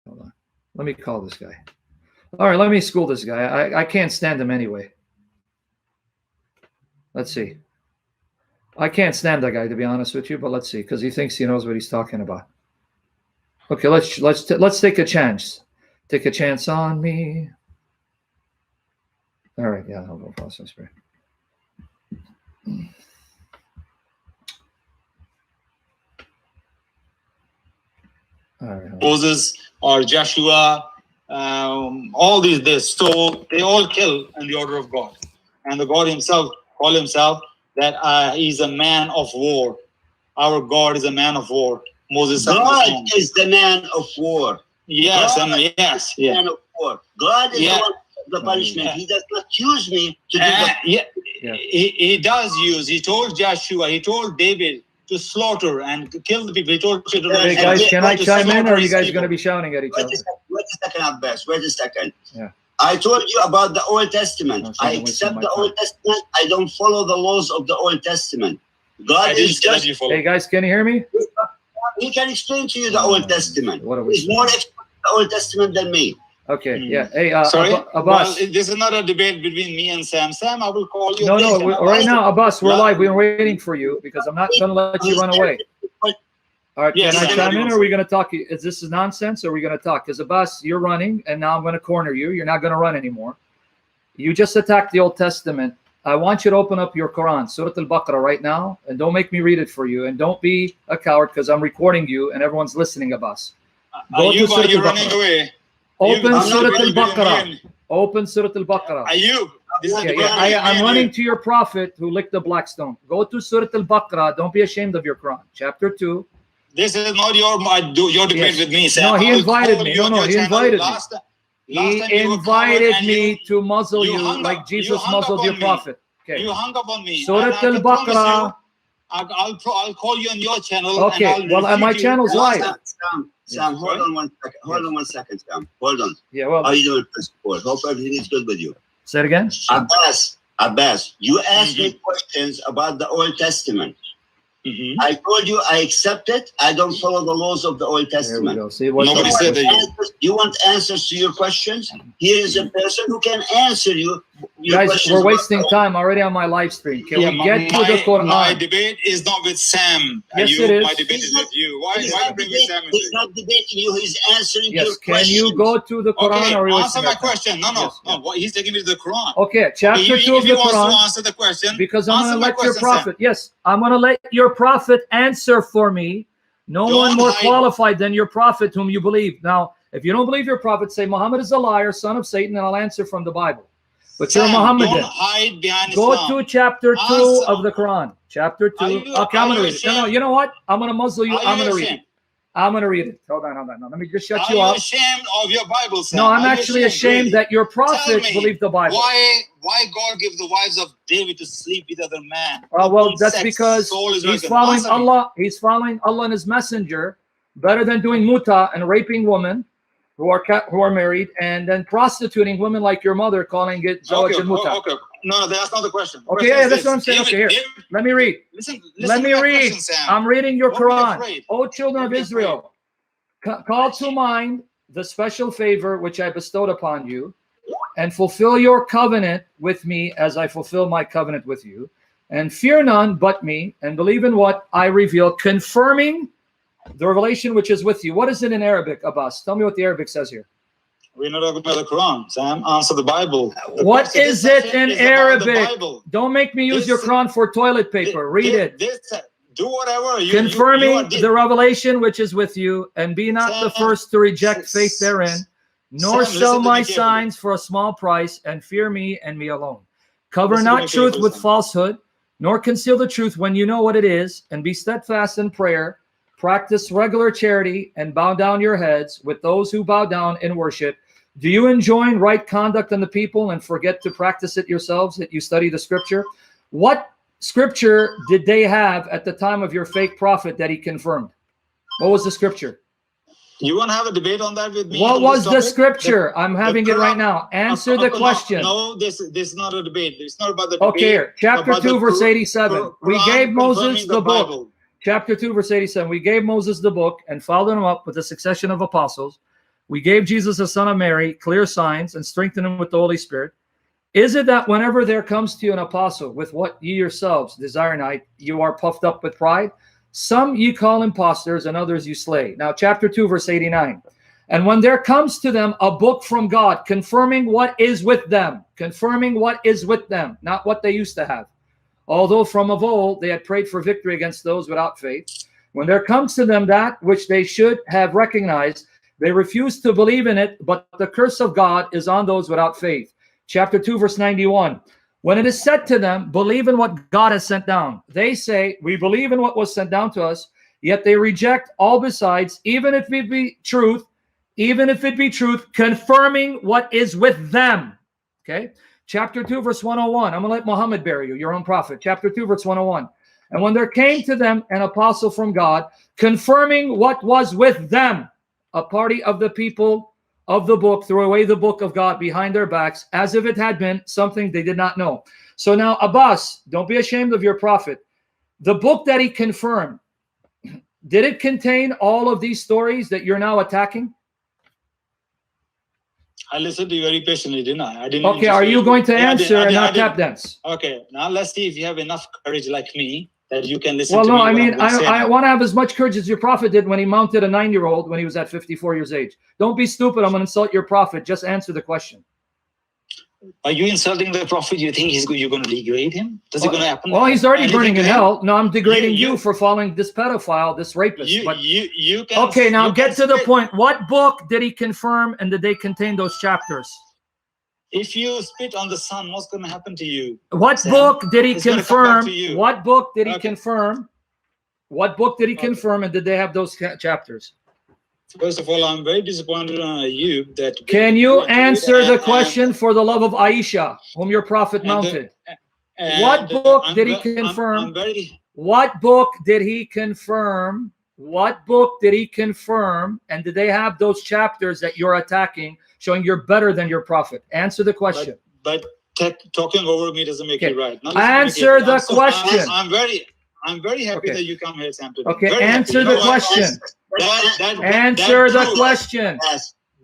Hold on. Let me call this guy. All right, let me school this guy. I can't stand him anyway. Let's see. I can't stand that guy, to be honest with you, but let's see, because he thinks he knows what he's talking about. Okay, let's take a chance. Take a chance on me. All right, yeah, I'll go process prayer. All right. Moses or Joshua, all these, so they all kill in the order of God. And the God himself called himself that he's a man of war. Our God is a man of war. Moses God is the man of war. Yes, God yes. is the man of war. God is the one of the punishment. He does not use me to do that. He does use. He told Joshua, he told David to slaughter and kill the people. He told Hey guys, can I chime in, or are you guys going to be shouting at each other? Wait a second, Abbas. Wait a second. Yeah. I told you about the Old Testament. I accept the Old Testament. I don't follow the laws of the Old Testament. God is just... Hey guys, can you hear me? He can explain to you the Old Testament. He's more expert in the Old Testament than me. Okay, yeah. Hey, sorry, Abbas. Well, this is not a debate between me and Sam. Sam, I will call you. No, right now, Abbas, we're live. We're waiting for you because I'm not going to let you run away. All right, can I chime in, or are we going to talk? Is this nonsense, or are we going to talk? Because Abbas, you're running, and now I'm going to corner you. You're not going to run anymore. You just attacked the Old Testament. I want you to open up your Quran, Surah Al-Baqarah, right now, and don't make me read it for you, and don't be a coward because I'm recording you and everyone's listening, Abbas. Go to Surah Al-Baqarah. Open Surah Al-Baqarah. Open Surah Al-Baqarah. Ayub. I'm running to your prophet who licked the black stone. Go to Surah Al-Baqarah. Don't be ashamed of your Quran. Chapter 2. This is not your debate with me, Sam. No, he invited me. No, he invited me. He invited me to muzzle you like Jesus muzzled your prophet. Okay. You hung up on me. Surah Al-Baqarah. I'll call you on your channel. Okay. Well, my channel's live. Sam, hold on 1 second. Hold on 1 second, Sam. Hold on. Yeah. Well. How are you doing, first of all? Hope everything is good with you. Say it again. Abbas, you asked me questions about the Old Testament. I told you I accept it. I don't follow the laws of the Old Testament. There we go. See, nobody said that. You want answers to your questions? Here is a person who can answer you. Guys, we're wasting time already on my live stream. Can we get to the Quran? My debate is not with Sam. Yes, it is. My debate is with you. Why bring Sam into He's not debating you. He's answering your Can questions. you go to the Quran? Okay, or answer my question. No. He's taking me to the Quran. Okay, chapter 2 of the Quran. If he wants to answer the question, because I'm going to let your prophet. Yes, I'm going to let your prophet answer for me. No one more qualified than your prophet whom you believe. Now, if you don't believe your prophet, say Muhammad is a liar, son of Satan, and I'll answer from the Bible. But you're a Mohammedan. Don't hide behind Go Islam. to chapter 2 of the Quran. Chapter 2. Okay, I'm going to read it. No, you know what? I'm going to muzzle you. I'm going to read it. I'm going to read it. Hold on. No, let me just shut you up. Are you ashamed of your Bible, Sam? No, I'm actually ashamed that your prophet believed the Bible. Why God give the wives of David to sleep with other men? Well, that's because he's following Allah. He's following Allah and his messenger better than doing muta and raping women who are married and then prostituting women like your mother, calling it zawaj and muta. Okay. No, that's not the question. Okay, yeah, that's what I'm saying. Okay, here. Let me read. Let me read. I'm reading your Quran. O children of Israel, call to mind the special favor which I bestowed upon you, and fulfill your covenant with me as I fulfill my covenant with you, and fear none but me, and believe in what I reveal, confirming the revelation which is with you. What is it in Arabic, Abbas? Tell me what the Arabic says here. We're not talking about the Quran, Sam. Answer the Bible. What is it in Arabic? Don't make me use your Quran for toilet paper. Read it. Do whatever. Confirming the revelation which is with you, and be not the first to reject faith therein, nor sell my signs for a small price, and fear me and me alone. Cover not truth with falsehood, nor conceal the truth when you know what it is, and be steadfast in prayer. Practice regular charity and bow down your heads with those who bow down in worship. Do you enjoin right conduct on the people and forget to practice it yourselves, that you study the scripture? What scripture did they have at the time of your fake prophet that he confirmed? What was the scripture? You want to have a debate on that with me? What was the scripture? I'm having it right now. Answer the question. No, this is not a debate. It's not about the debate. Okay, here. Chapter 2, verse 87. We gave Moses the book. Chapter 2, verse 87. We gave Moses the book and followed him up with a succession of apostles. We gave Jesus, the son of Mary, clear signs and strengthened him with the Holy Spirit. Is it that whenever there comes to you an apostle with what ye yourselves desire not, you are puffed up with pride? Some ye call impostors, and others you slay. Now, chapter 2, verse 89. And when there comes to them a book from God, confirming what is with them, not what they used to have. Although from of old they had prayed for victory against those without faith. When there comes to them that which they should have recognized, they refuse to believe in it, but the curse of God is on those without faith. Chapter 2, verse 91. When it is said to them, believe in what God has sent down, they say, we believe in what was sent down to us, yet they reject all besides, even if it be truth, confirming what is with them. Okay. Chapter 2, verse 101. I'm going to let Muhammad bury you, your own prophet. Chapter 2, verse 101. And when there came to them an apostle from God, confirming what was with them, a party of the people of the book threw away the book of God behind their backs, as if it had been something they did not know. So now, Abbas, don't be ashamed of your prophet. The book that he confirmed, did it contain all of these stories that you're now attacking? I listened to you very patiently, didn't I? I didn't. Okay, are you going to answer and not tap didn't. dance? Okay, now let's see if you have enough courage like me that you can listen well, to no, me. I mean, I want to have as much courage as your prophet did when he mounted a 9-year-old when he was at 54 years age. Don't be stupid. I'm going to insult your prophet. Just answer the question. Are you insulting the prophet? You think you're going to degrade him? Does it going to happen? Well, he's already burning in him? hell. No, I'm degrading you for following this pedophile, this rapist. You can, okay, now get to the spit. point. What book did he confirm, and did they contain those chapters? If you spit on the sun, what's going to happen to you? What Sam? book did he It's gonna confirm? come back to you. What book did he confirm? What book did he confirm, and did they have those chapters? First of all, I'm very disappointed on you that. Can you answer the question for the love of Aisha, whom your prophet mounted? What book did he confirm? What book did he confirm? What book did he confirm? And did they have those chapters that you're attacking, showing you're better than your prophet? Answer the question. But talking over me doesn't make it right. Answer the question. I'm very happy that you come here, Sam. Okay, answer the question. Answer the question.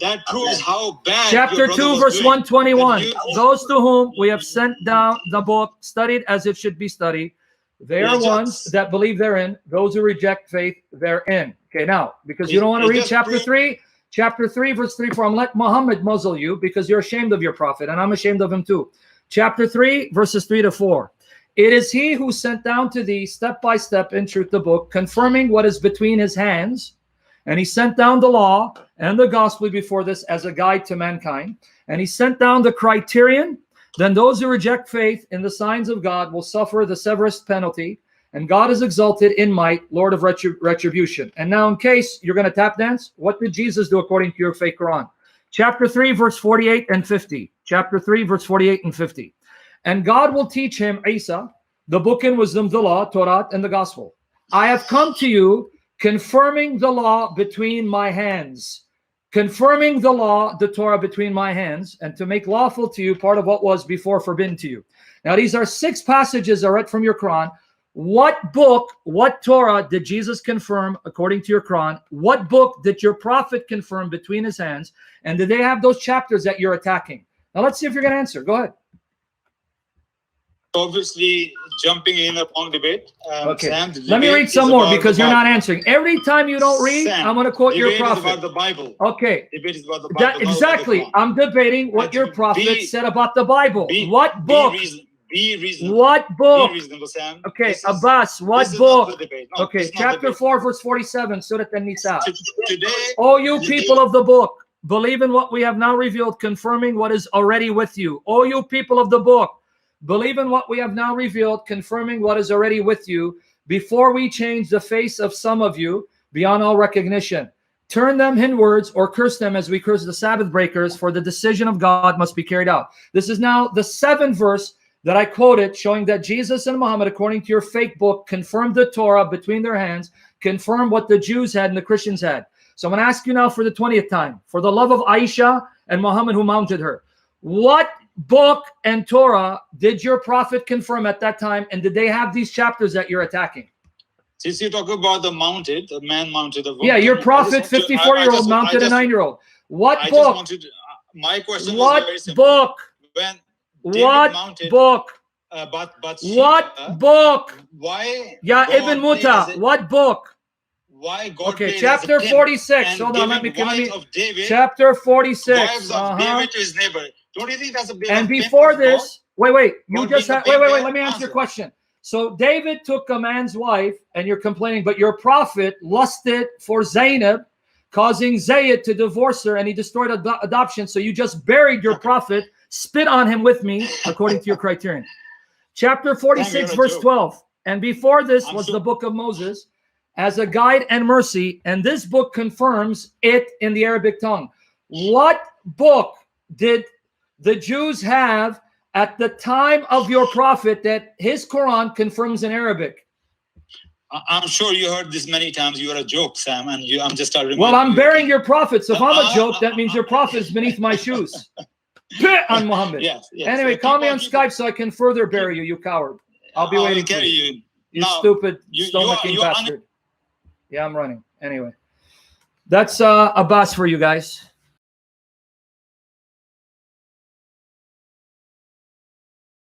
That proves how bad. Chapter 2, verse 121. Those to whom we have sent down the book, studied as it should be studied, they are ones that believe therein. Those who reject faith therein. Okay, now, because you don't want to read chapter 3, verse 3, for I'm let Muhammad muzzle you because you're ashamed of your prophet, and I'm ashamed of him too. Chapter 3, verses 3 to 4. It is he who sent down to thee step by step in truth the book, confirming what is between his hands. And he sent down the law and the gospel before this as a guide to mankind. And he sent down the criterion. Then those who reject faith in the signs of God will suffer the severest penalty. And God is exalted in might, Lord of retribution. And now, in case you're going to tap dance, what did Jesus do according to your fake Quran? Chapter 3, verse 48 and 50. Chapter 3, verse 48 and 50. And God will teach him, Isa, the book and wisdom, the law, Torah, and the gospel. I have come to you, confirming the law between my hands. Confirming the law, the Torah, between my hands, and to make lawful to you part of what was before forbidden to you. Now, these are 6 passages I read from your Quran. What book, what Torah did Jesus confirm according to your Quran? What book did your prophet confirm between his hands? And did they have those chapters that you're attacking? Now, let's see if you're going to answer. Go ahead. Obviously jumping in upon debate. Okay. Sam, let me read some more because you're not answering. Every time you don't read, Sam, I'm going to quote your prophet. Debate is about the Bible. Okay. Debate is about the Bible. Exactly. I'm debating what your prophet said about the Bible. What book? Be reasonable. What book? Be reasonable, Sam. Okay, Abbas, what book? No, okay, chapter 4, verse 47, Surah An-Nisa. Today, O you people of the book, believe in what we have now revealed, confirming what is already with you. O you people of the book, believe in what we have now revealed, confirming what is already with you, before we change the face of some of you beyond all recognition. Turn them inwards or curse them as we curse the Sabbath breakers, for the decision of God must be carried out. This is now the 7th verse that I quoted, showing that Jesus and Muhammad, according to your fake book, confirmed the Torah between their hands, confirmed what the Jews had and the Christians had. So I'm going to ask you now for the 20th time, for the love of Aisha and Muhammad who mounted her. What book and Torah did your prophet confirm at that time, and did they have these chapters that you're attacking? Since you talk about the man mounted, yeah, your prophet, 54-year-old, mounted a 9-year-old. What I book? just wanted. My question was What very simple. book? When David What mounted, book? but What book? Why? Ya God Ibn played as Muta. a- What book? Why God Okay, played chapter as a pimp 46. and Hold on, let me giving give wives me of David, chapter 46. wives of David to his neighbor. Don't you think that's a bit And of pimp before of God? this, wait, you God just being a had, wait, pimp let me there? answer your Answer. question. So David took a man's wife, and you're complaining, but your prophet lusted for Zainab, causing Zayd to divorce her, and he destroyed adoption. So you just buried your prophet, spit on him with me, according to your criterion. Chapter 46, Damn, verse joke. 12. And before this I'm was sure. the book of Moses as a guide and mercy, and this book confirms it in the Arabic tongue. What book did the Jews have at the time of your prophet that his Quran confirms in Arabic? I'm sure you heard this many times. You're a joke, Sam, and I'm just reminding Well, I'm you. burying your prophet. So if I'm a joke, that means your prophet is beneath my shoes. On Muhammad. Yes. Anyway, So call me on keep Skype so I can further bury you, you coward. I'll be waiting for carry you. you. You Now, stupid, you stomaching are bastard. Yeah, I'm running. Anyway, that's Abbas for you guys.